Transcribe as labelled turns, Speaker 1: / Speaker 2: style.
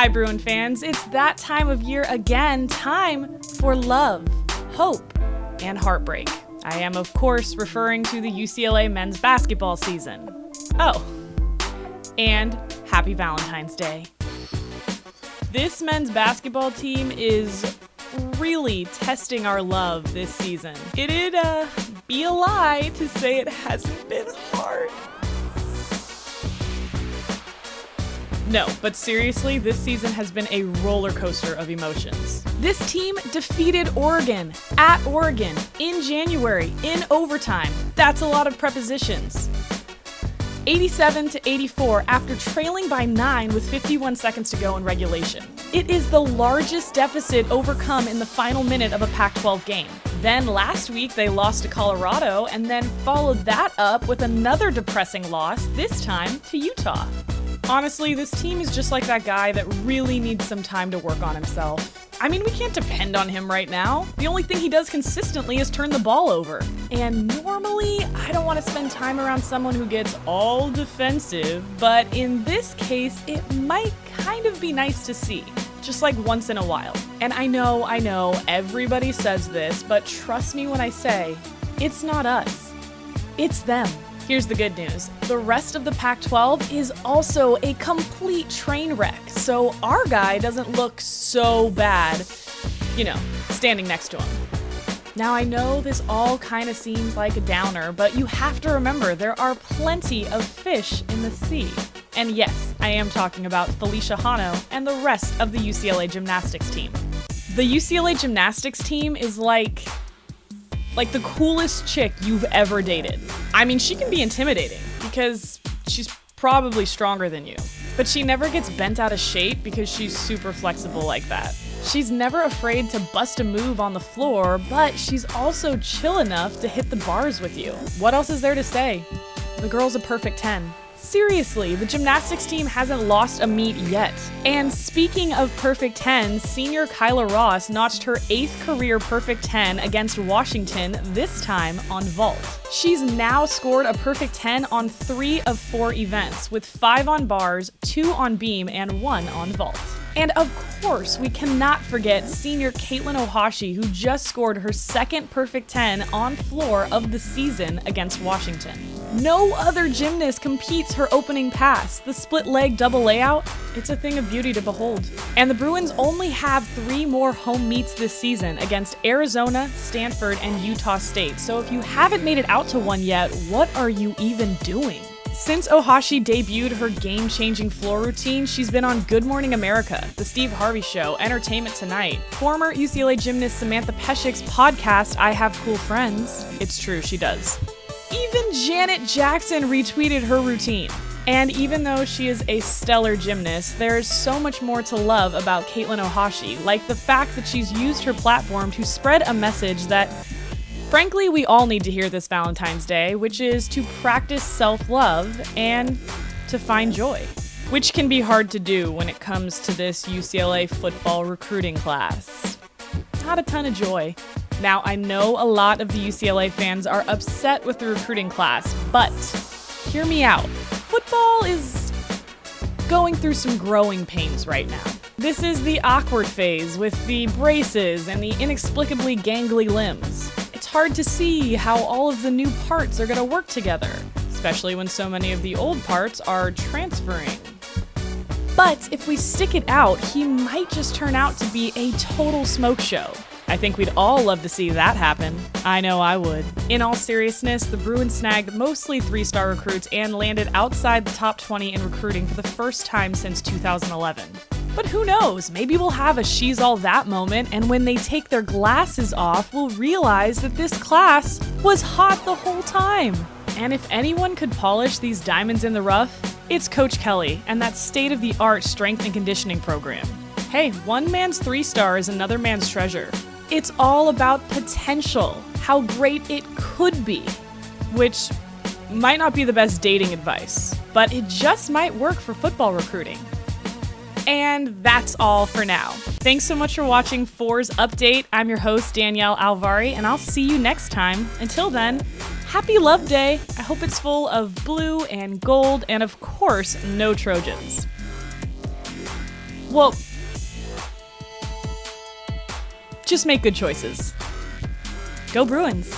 Speaker 1: Hi, Bruin fans. It's that time of year again. Time for love, hope, and heartbreak. I am, of course, referring to the UCLA men's basketball season. Oh, and happy Valentine's Day. This men's basketball team is really testing our love this season. It'd be a lie to say it hasn't been hard. No, but seriously, this season has been a roller coaster of emotions. This team defeated Oregon, at Oregon, in January, in overtime. That's a lot of prepositions. 87-84 after trailing by 9 with 51 seconds to go in regulation. It is the largest deficit overcome in the final minute of a Pac-12 game. Then last week they lost to Colorado and then followed that up with another depressing loss, this time to Utah. Honestly, this team is just like that guy that really needs some time to work on himself. I mean, we can't depend on him right now. The only thing he does consistently is turn the ball over. And normally, I don't want to spend time around someone who gets all defensive, but in this case, it might kind of be nice to see. Just like once in a while. And I know, everybody says this, but trust me when I say, it's not us. It's them. Here's the good news. The rest of the Pac-12 is also a complete train wreck, so our guy doesn't look so bad, standing next to him. Now I know this all kind of seems like a downer, but you have to remember there are plenty of fish in the sea. And yes, I am talking about Felicia Hano and the rest of the UCLA gymnastics team. The UCLA gymnastics team is like the coolest chick you've ever dated. I mean, she can be intimidating because she's probably stronger than you, but she never gets bent out of shape because she's super flexible like that. She's never afraid to bust a move on the floor, but she's also chill enough to hit the bars with you. What else is there to say? The girl's a perfect 10. Seriously, the gymnastics team hasn't lost a meet yet. And speaking of perfect 10s, senior Kyla Ross notched her 8th career perfect 10 against Washington, this time on vault. She's now scored a perfect 10 on 3 of 4 events, with 5 on bars, 2 on beam, and 1 on vault. And of course, we cannot forget senior Caitlin Ohashi, who just scored her 2nd perfect 10 on floor of the season against Washington. No other gymnast competes her opening pass, the split leg double layout. It's a thing of beauty to behold. And the Bruins only have 3 more home meets this season against Arizona, Stanford, and Utah State. So if you haven't made it out to one yet, what are you even doing? Since Ohashi debuted her game-changing floor routine, she's been on Good Morning America, The Steve Harvey Show, Entertainment Tonight, former UCLA gymnast Samantha Peshek's podcast, I Have Cool Friends. It's true, she does. Even Janet Jackson retweeted her routine. And even though she is a stellar gymnast, there's so much more to love about Caitlin Ohashi, like the fact that she's used her platform to spread a message that, frankly, we all need to hear this Valentine's Day, which is to practice self-love and to find joy. Which can be hard to do when it comes to this UCLA football recruiting class. Not a ton of joy. Now, I know a lot of the UCLA fans are upset with the recruiting class, but hear me out. Football is going through some growing pains right now. This is the awkward phase with the braces and the inexplicably gangly limbs. It's hard to see how all of the new parts are going to work together, especially when so many of the old parts are transferring. But if we stick it out, he might just turn out to be a total smoke show. I think we'd all love to see that happen. I know I would. In all seriousness, the Bruins snagged mostly 3-star recruits and landed outside the top 20 in recruiting for the first time since 2011. But who knows, maybe we'll have a she's all that moment, and when they take their glasses off, we'll realize that this class was hot the whole time. And if anyone could polish these diamonds in the rough, it's Coach Kelly and that state-of-the-art strength and conditioning program. Hey, one man's 3-star is another man's treasure. It's all about potential, how great it could be, which might not be the best dating advice, but it just might work for football recruiting. And that's all for now. Thanks so much for watching FOURSUpdate. I'm your host, Danielle Alvari, and I'll see you next time. Until then, happy Love Day. I hope it's full of blue and gold and, of course, no Trojans. Well, just make good choices. Go Bruins!